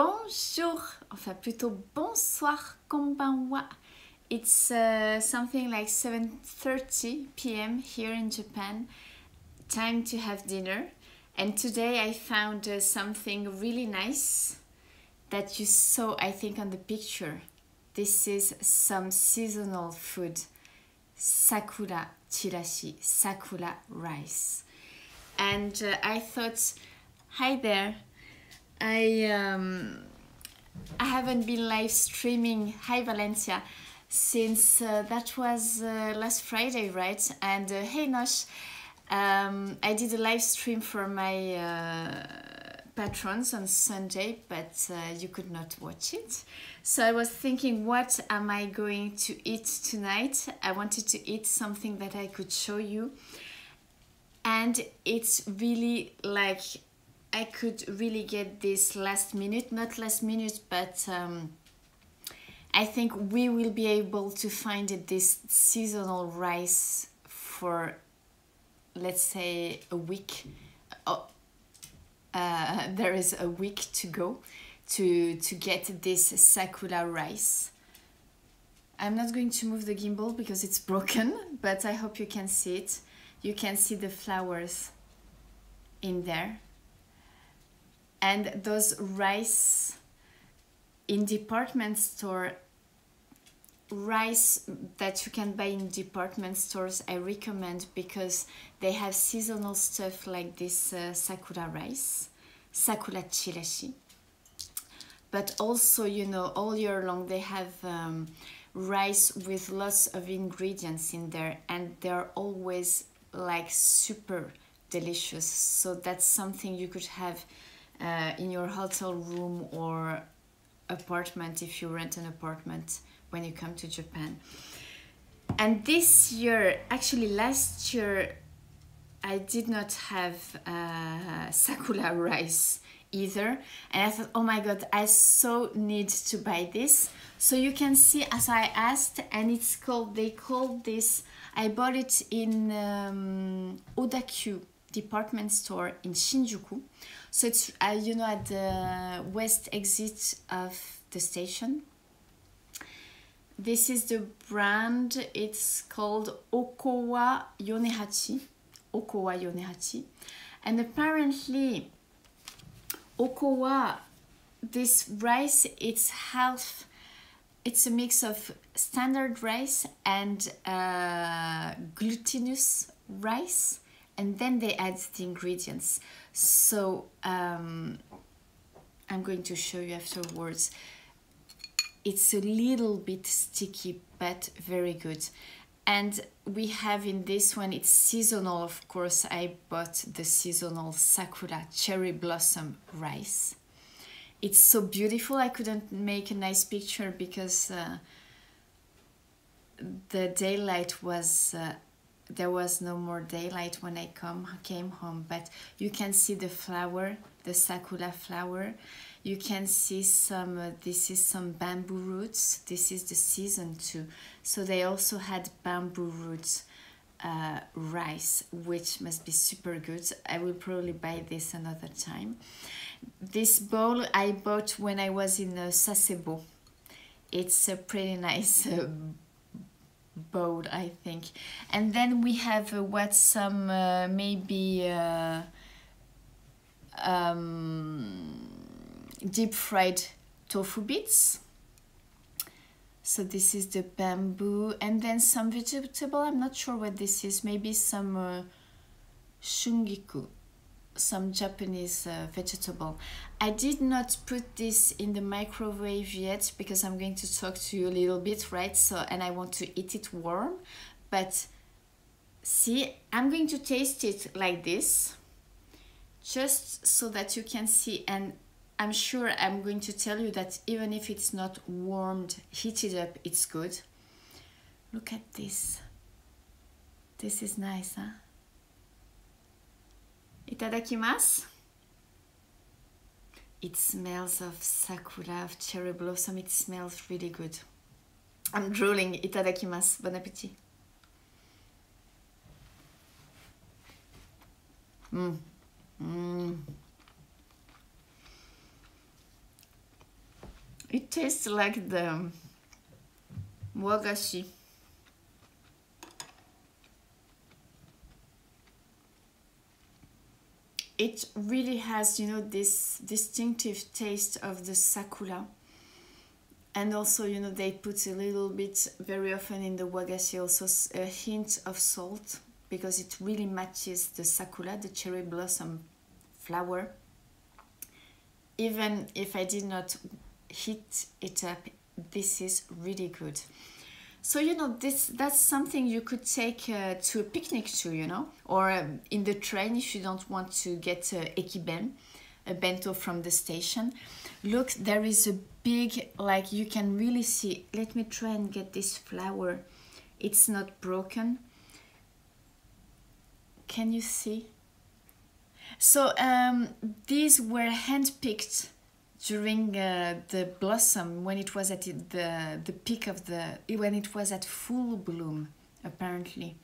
Bonjour, enfin plutôt bonsoir, konbanwa. It's something like 7:30 p.m. here in Japan. Time to have dinner. And today I found something really nice that you saw, I think, on the picture. This is some seasonal food. Sakura Chirashi, Sakura Rice. And I thought, hi there. I haven't been live streaming, hi Valencia, since that was last Friday, right? And hey Nosh, I did a live stream for my patrons on Sunday, but you could not watch it. So I was thinking, what am I going to eat tonight? I wanted to eat something that I could show you. And it's really like, I could really get this last minute, not last minute, but I think we will be able to find this seasonal rice for, let's say, a week. There is a week to go to get this Sakura rice. I'm not going to move the gimbal because it's broken, but I hope you can see it. You can see the flowers in there. And those rice in department store, rice that you can buy in department stores, I recommend because they have seasonal stuff like this Sakura rice, Sakura Chirashi. But also, you know, all year long they have rice with lots of ingredients in there, and they're always like super delicious. So that's something you could have in your hotel room or apartment if you rent an apartment when you come to Japan. And this year, actually last year, I did not have Sakura rice either, and I thought, oh my god, I so need to buy this. So you can see, as I asked, and it's called, they called this, I bought it in Odakyu Department Store in Shinjuku. So it's, you know, at the west exit of the station. This is the brand, it's called Okowa Yonehachi. Okowa Yonehachi. And apparently, Okowa, this rice, it's half, it's a mix of standard rice and glutinous rice. And then they add the ingredients. So I'm going to show you afterwards. It's a little bit sticky, but very good. And we have in this one, it's seasonal, of course. I bought the seasonal Sakura cherry blossom rice. It's so beautiful. I couldn't make a nice picture because the daylight was... there was no more daylight when I came home, but you can see the flower, the sakura flower. You can see some, this is some bamboo roots. This is the season too. So they also had bamboo roots rice, which must be super good. I will probably buy this another time. This bowl I bought when I was in Sasebo. It's a pretty nice bowl, I think. And then we have what, some maybe deep fried tofu bits. So this is the bamboo, and then some vegetable. I'm not sure what this is. Maybe some shungiku, some Japanese vegetable. I did not put this in the microwave yet because I'm going to talk to you a little bit, right? So, and I want to eat it warm. But see, I'm going to taste it like this, just so that you can see. And I'm sure I'm going to tell you that even if it's not warmed, heated up, it's good. Look at this. This is nice, huh? Itadakimasu. It smells of sakura, of cherry blossom. It smells really good. I'm drooling. Itadakimasu. Bon appétit. It tastes like the wagashi. It really has, you know, this distinctive taste of the sakura. And also, you know, they put a little bit, very often in the wagashi, also a hint of salt, because it really matches the sakura, the cherry blossom flower. Even if I did not heat it up, this is really good. So, you know, that's something you could take to a picnic too, you know, or in the train if you don't want to get ekiben, a bento from the station. Look, there is a big, like, you can really see. Let me try and get this flower. It's not broken. Can you see? So these were hand-picked during the blossom, when it was at the peak of when it was at full bloom, apparently.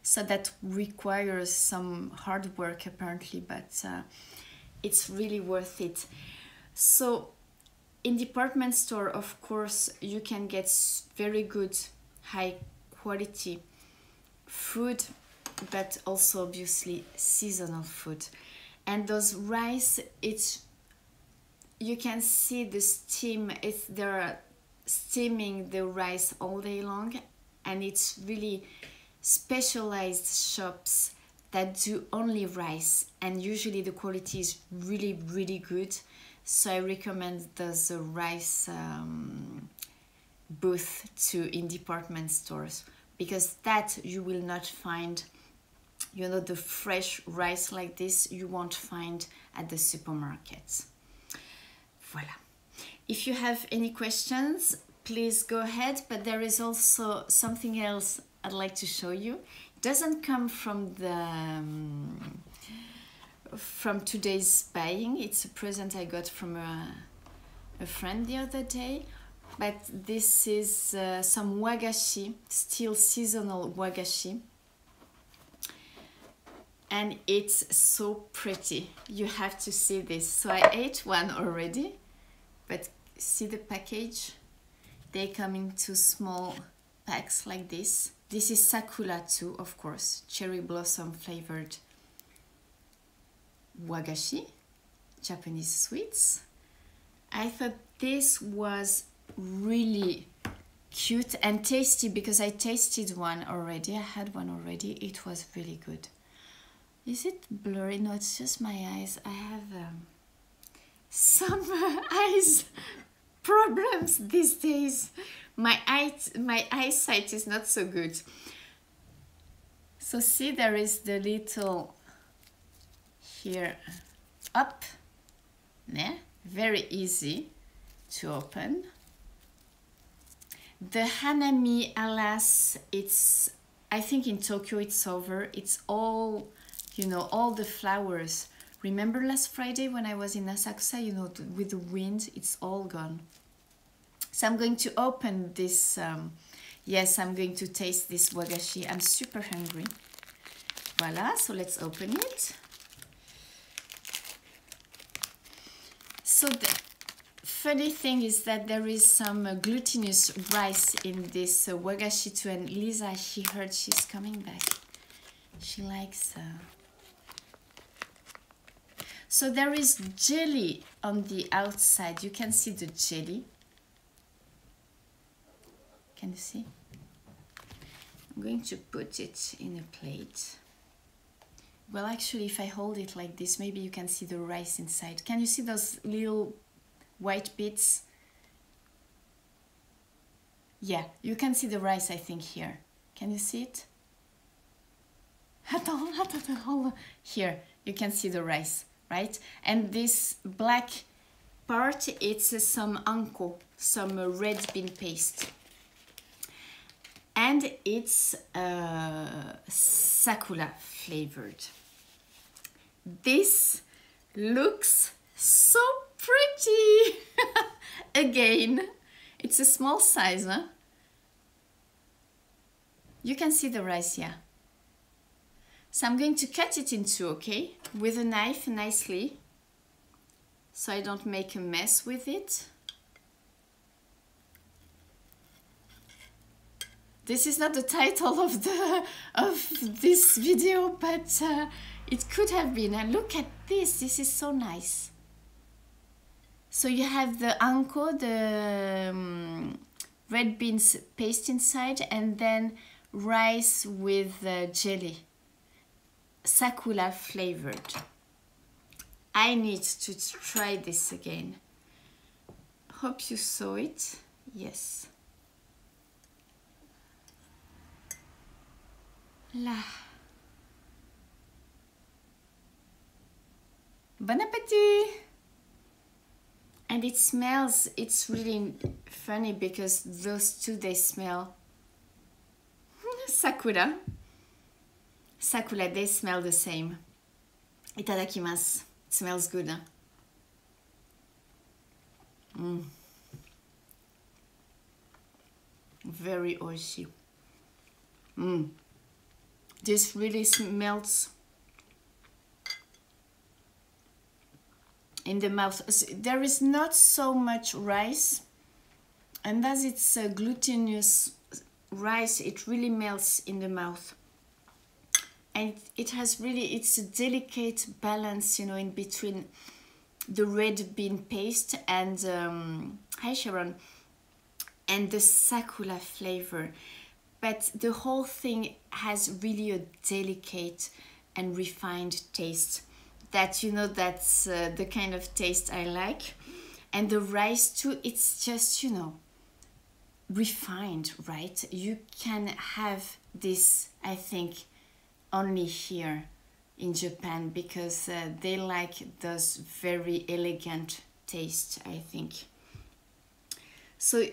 So that requires some hard work, apparently, but it's really worth it. So in department store, of course, you can get very good, high quality food, but also obviously seasonal food. And those rice, you can see the steam. They're steaming the rice all day long, and it's really specialized shops that do only rice, and usually the quality is really, really good. So I recommend those rice booth in department stores, because that you will not find, you know, the fresh rice like this you won't find at the supermarkets. Voila. If you have any questions, please go ahead, but there is also something else I'd like to show you. It doesn't come from from today's buying. It's a present I got from a friend the other day, but this is some wagashi, still seasonal wagashi, and it's so pretty. You have to see this. So I ate one already, but see the package? They come in 2 small packs like this. This is Sakura too, of course, cherry blossom flavored wagashi, Japanese sweets. I thought this was really cute and tasty, because I tasted one already. I had one already. It was really good. Is it blurry? No, it's just my eyes. I have some eyes problems these days. My eyesight is not so good. So see, there is the little here up, yeah, very easy to open. The hanami, alas, it's, I think in Tokyo it's over. It's all, you know, all the flowers. Remember last Friday when I was in Asakusa, you know, with the wind, it's all gone. So I'm going to open this, yes, I'm going to taste this wagashi. I'm super hungry. Voila, so let's open it. So the funny thing is that there is some glutinous rice in this wagashi too, and Lisa, she heard she's coming back. She likes... So there is jelly on the outside. You can see the jelly. Can you see? I'm going to put it in a plate. Well, actually, if I hold it like this, maybe you can see the rice inside. Can you see those little white bits? Yeah, you can see the rice, I think, here. Can you see it? Here, you can see the rice, right? And this black part, it's some anko, some red bean paste. And it's sakura flavored. This looks so pretty. Again, it's a small size, huh? You can see the rice, yeah. So I'm going to cut it in 2, okay? With a knife nicely, so I don't make a mess with it. This is not the title of this video, but it could have been. And look at this. This is so nice. So you have the anko, the red beans paste inside, and then rice with jelly, sakura flavored. I need to try this again. Hope you saw it. Yes. Là. Bon appétit! And it smells, it's really funny because those two, they smell sakura. Sakura, they smell the same. Itadakimasu. It smells good, huh? Very oishi. This really melts in the mouth. There is not so much rice, and as it's a glutinous rice, it really melts in the mouth. And it has really, it's a delicate balance, you know, in between the red bean paste and, hi Sharon, and the sakura flavor. But the whole thing has really a delicate and refined taste that, you know, that's the kind of taste I like. And the rice too, it's just, you know, refined, right? You can have this, I think, only here in Japan, because they like those very elegant taste, I think. So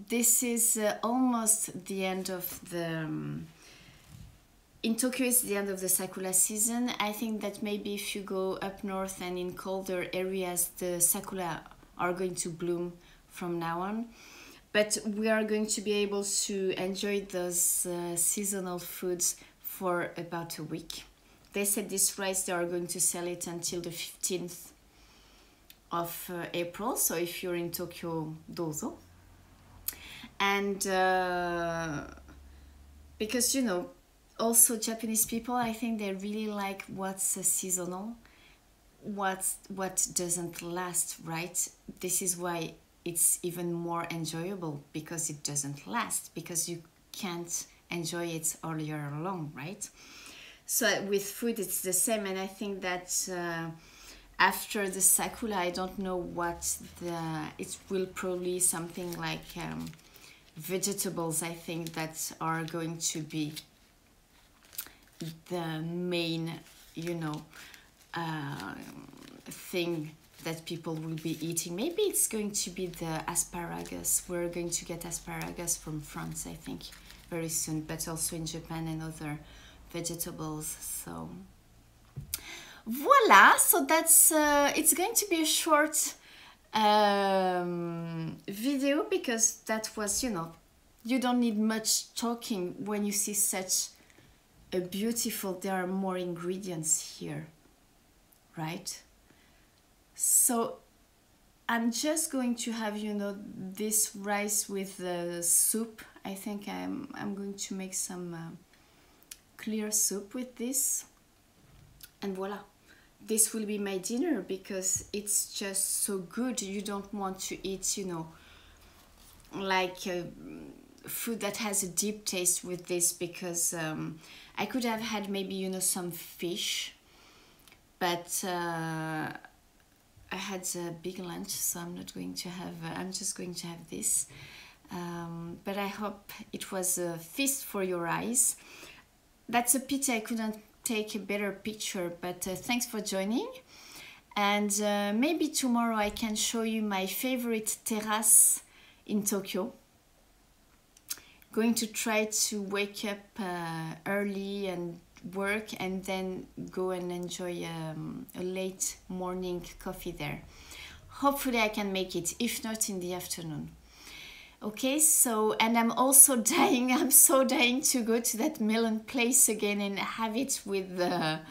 this is almost the end of the in Tokyo. It's the end of the sakura season. I think that maybe if you go up north and in colder areas, the sakura are going to bloom from now on. But we are going to be able to enjoy those seasonal foods for about a week. They said this rice, they are going to sell it until the 15th of April. So if you're in Tokyo, dozo. And because, you know, also Japanese people, I think they really like what's seasonal, what doesn't last, right? This is why it's even more enjoyable, because it doesn't last, because you can't enjoy it all year long, right? So with food it's the same. And I think that after the sakura, I don't know what it will probably something like vegetables, I think, that are going to be the main, you know, thing that people will be eating. Maybe it's going to be the asparagus. We're going to get asparagus from France, I think, very soon, but also in Japan and other vegetables. So voila. So that's it's going to be a short video, because that was, you know, you don't need much talking when you see such a beautiful, there are more ingredients here, right? So I'm just going to have, you know, this rice with the soup. I think I'm going to make some clear soup with this, and voila, this will be my dinner, because it's just so good. You don't want to eat, you know, like food that has a deep taste with this, because I could have had maybe, you know, some fish, but I had a big lunch, so I'm not going to have, I'm just going to have this. But I hope it was a feast for your eyes. That's a pity I couldn't take a better picture, but thanks for joining. And maybe tomorrow I can show you my favorite terrace in Tokyo. Going to try to wake up early and work, and then go and enjoy a late morning coffee there. Hopefully I can make it, if not in the afternoon. Okay, so, and I'm also dying, I'm so dying to go to that melon place again and have it with the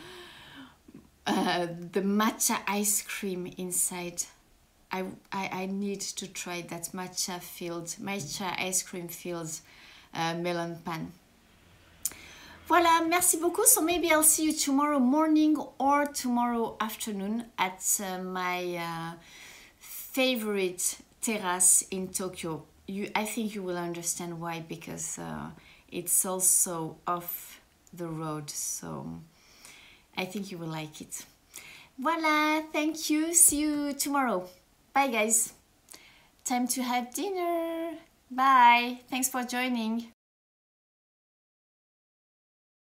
matcha ice cream inside. I need to try that matcha ice cream filled melon pan. Voilà, merci beaucoup. So maybe I'll see you tomorrow morning or tomorrow afternoon at my favorite terrace in Tokyo. I think you will understand why, because it's also off the road, so I think you will like it. Voila, thank you. See you tomorrow. Bye, guys. Time to have dinner. Bye. Thanks for joining.